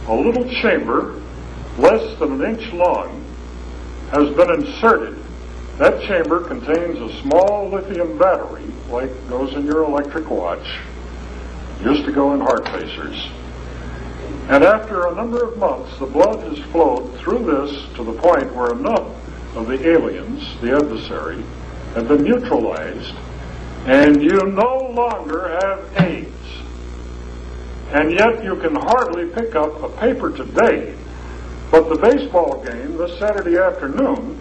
a little chamber less than an inch long has been inserted. That chamber contains a small lithium battery, like goes in your electric watch, used to go in heart pacers. And after a number of months, the blood has flowed through this to the point where enough of the aliens, the adversary, have been neutralized, and you no longer have AIDS. And yet you can hardly pick up a paper today, but the baseball game this Saturday afternoon,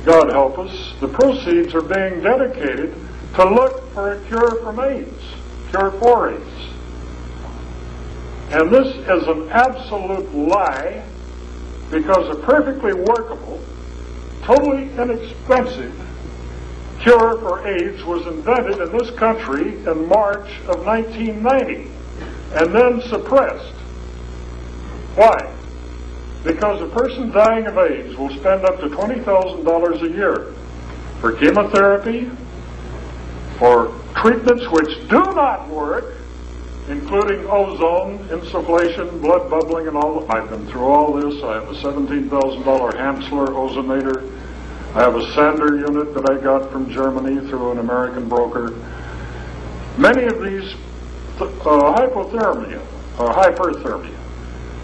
God help us, the proceeds are being dedicated to look for a cure from AIDS, cure for AIDS. And this is an absolute lie, because a perfectly workable, totally inexpensive cure for AIDS was invented in this country in March of 1990 and then suppressed. Why? Because a person dying of AIDS will spend up to $20,000 a year for chemotherapy, for treatments which do not work, including ozone, insufflation, blood bubbling, and all. I've been through all this. I have a $17,000 Hansler ozonator. I have a Sander unit that I got from Germany through an American broker. Many of these hypothermia, hyperthermia,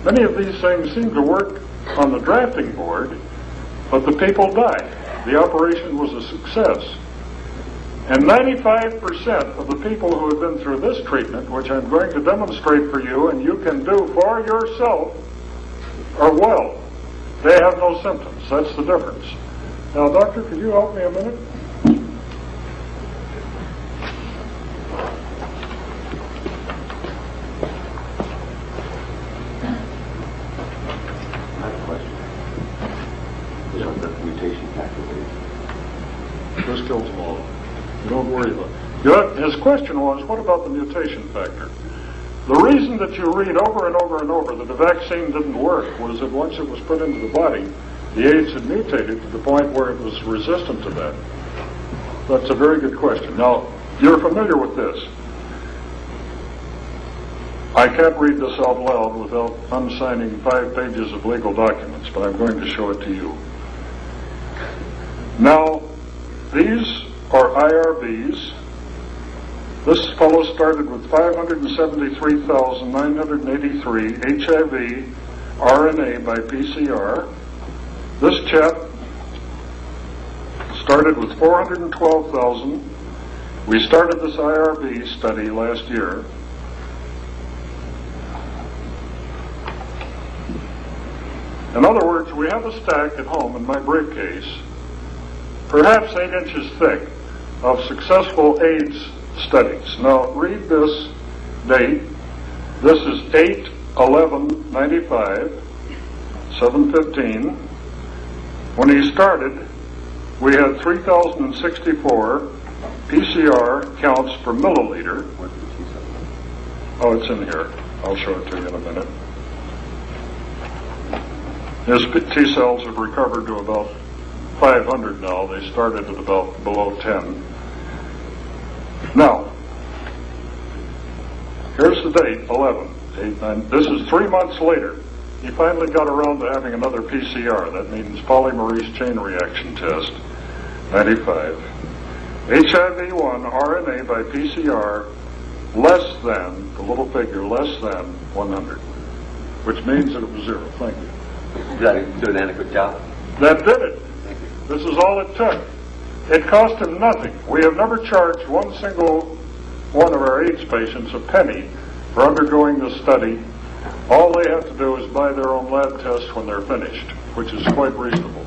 many of these things seem to work on the drafting board, but the people died. The operation was a success. And 95% of the people who have been through this treatment, which I'm going to demonstrate for you and you can do for yourself, are well. They have no symptoms. That's the difference. Now, doctor, could you help me a minute? I have a question. What the mutation factor is? This kills them all. Don't worry about it. His question was, what about the mutation factor? The reason that you read over and over and over that the vaccine didn't work was that once it was put into the body, the AIDS had mutated to the point where it was resistant to that. That's a very good question. Now, you're familiar with this. I can't read this out loud without unsigning 5 pages of legal documents, but I'm going to show it to you. Now, these are IRBs. This fellow started with 573,983 HIV RNA by PCR. This chap started with 412,000. We started this IRB study last year. In other words, we have a stack at home in my briefcase, perhaps 8 inches thick, of successful AIDS studies. Now, read this date. This is 8/11/95, 7:15. When he started, we had 3,064 PCR counts per milliliter. Oh, it's in here. I'll show it to you in a minute. His T cells have recovered to about 500 now. They started at about below 10. Now, here's the date, 11, 8, 9. This is 3 months later. He finally got around to having another PCR. That means polymerase chain reaction test, 95. HIV-1 RNA by PCR, less than, the little figure, less than 100, which means that it was 0. Thank you. Did I do an adequate job? That did it. This is all it took. It cost him nothing. We have never charged one single one of our AIDS patients a penny for undergoing this study. All they have to do is buy their own lab tests when they're finished, which is quite reasonable.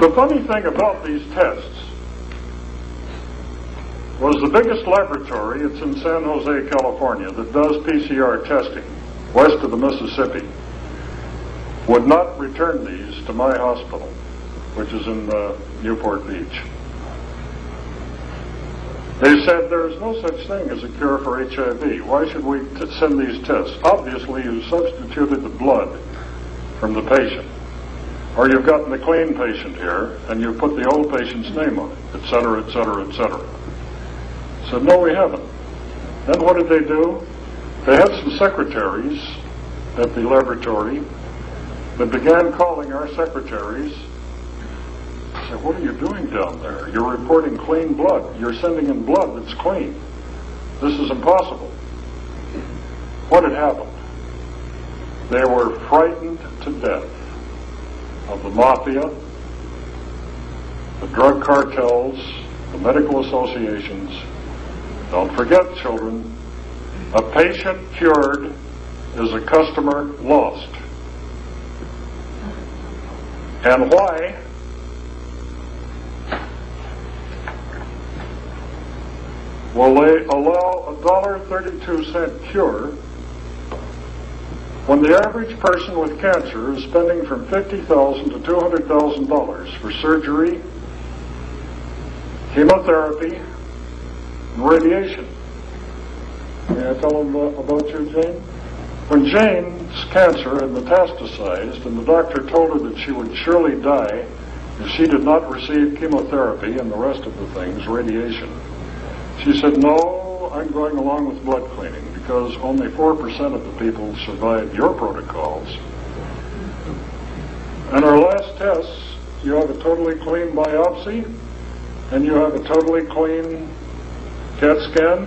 The funny thing about these tests was the biggest laboratory, it's in San Jose, California, that does PCR testing west of the Mississippi, would not return these to my hospital, which is in Newport Beach. They said there is no such thing as a cure for HIV. Why should we send these tests? Obviously, you substituted the blood from the patient. Or you've gotten the clean patient here, and you put the old patient's name on it, et cetera, et cetera, et cetera. Said, no, we haven't. Then what did they do? They had some secretaries at the laboratory that began calling our secretaries. I said, what are you doing down there? You're reporting clean blood. You're sending in blood that's clean. This is impossible. What had happened? They were frightened to death of the mafia, the drug cartels, the medical associations. Don't forget, children, a patient cured is a customer lost. And why? Will they allow a $1.32 cure when the average person with cancer is spending from $50,000 to $200,000 for surgery, chemotherapy, and radiation? May I tell them about you, Jane? When Jane's cancer had metastasized and the doctor told her that she would surely die if she did not receive chemotherapy and the rest of the things, radiation, she said, no, I'm going along with blood cleaning because only 4% of the people survived your protocols. And our last tests, you have a totally clean biopsy and you have a totally clean CAT scan.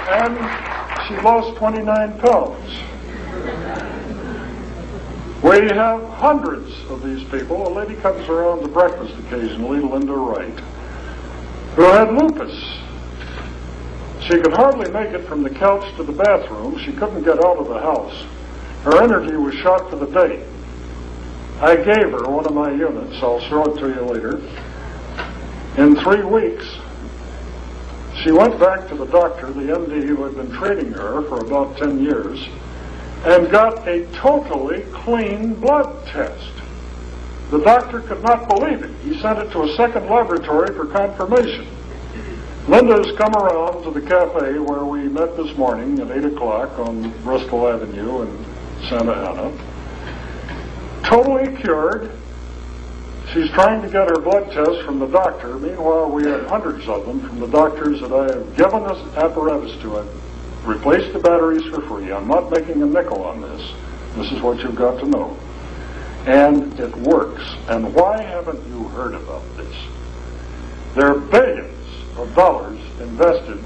And she lost 29 pounds. We have hundreds of these people. A lady comes around to breakfast occasionally, Linda Wright, who had lupus. She could hardly make it from the couch to the bathroom. She couldn't get out of the house. Her energy was shot for the day. I gave her one of my units. I'll show it to you later. In 3 weeks, she went back to the doctor, the MD who had been treating her for about 10 years, and got a totally clean blood test. The doctor could not believe it. He sent it to a second laboratory for confirmation. Linda has come around to the cafe where we met this morning at 8 o'clock on Bristol Avenue in Santa Ana. Totally cured. She's trying to get her blood test from the doctor. Meanwhile, we have hundreds of them from the doctors that I have given this apparatus to. I've replaced the batteries for free. I'm not making a nickel on this. This is what you've got to know. And it works. And why haven't you heard about this? There are billions of dollars invested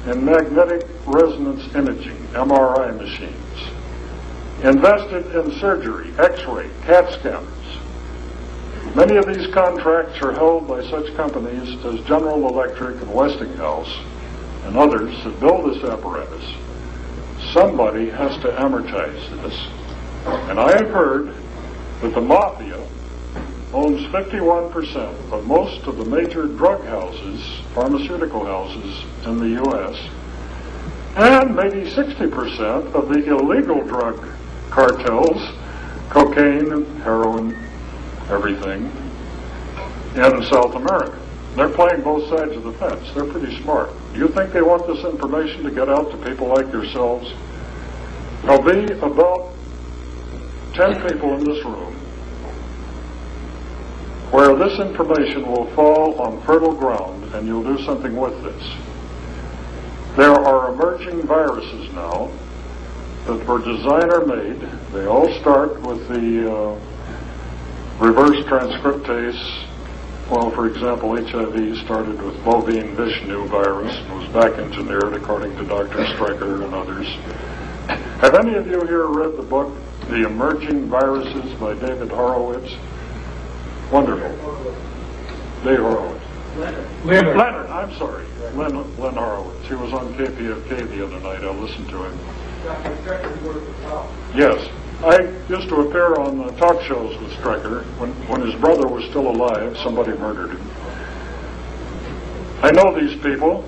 in magnetic resonance imaging, MRI machines, invested in surgery, X-ray, CAT scanners. Many of these contracts are held by such companies as General Electric and Westinghouse and others that build this apparatus. Somebody has to amortize this. And I have heard that the mafia owns 51% of most of the major drug houses, pharmaceutical houses in the U.S., and maybe 60% of the illegal drug cartels, cocaine, heroin, everything, in South America. They're playing both sides of the fence. They're pretty smart. Do you think they want this information to get out to people like yourselves? There'll be about 10 people in this room where this information will fall on fertile ground and you'll do something with this. There are emerging viruses now that were designer-made. They all start with the reverse transcriptase. Well, for example, HIV started with bovine Vishnu virus and was back engineered according to Dr. Stryker and others. Have any of you here read the book, The Emerging Viruses by David Horowitz? Wonderful. Dave Horowitz. Leonard, I'm sorry. Len Horowitz. He was on KPFK the other night. I listened to him. Yes. I used to appear on talk shows with Stryker. When his brother was still alive, somebody murdered him. I know these people.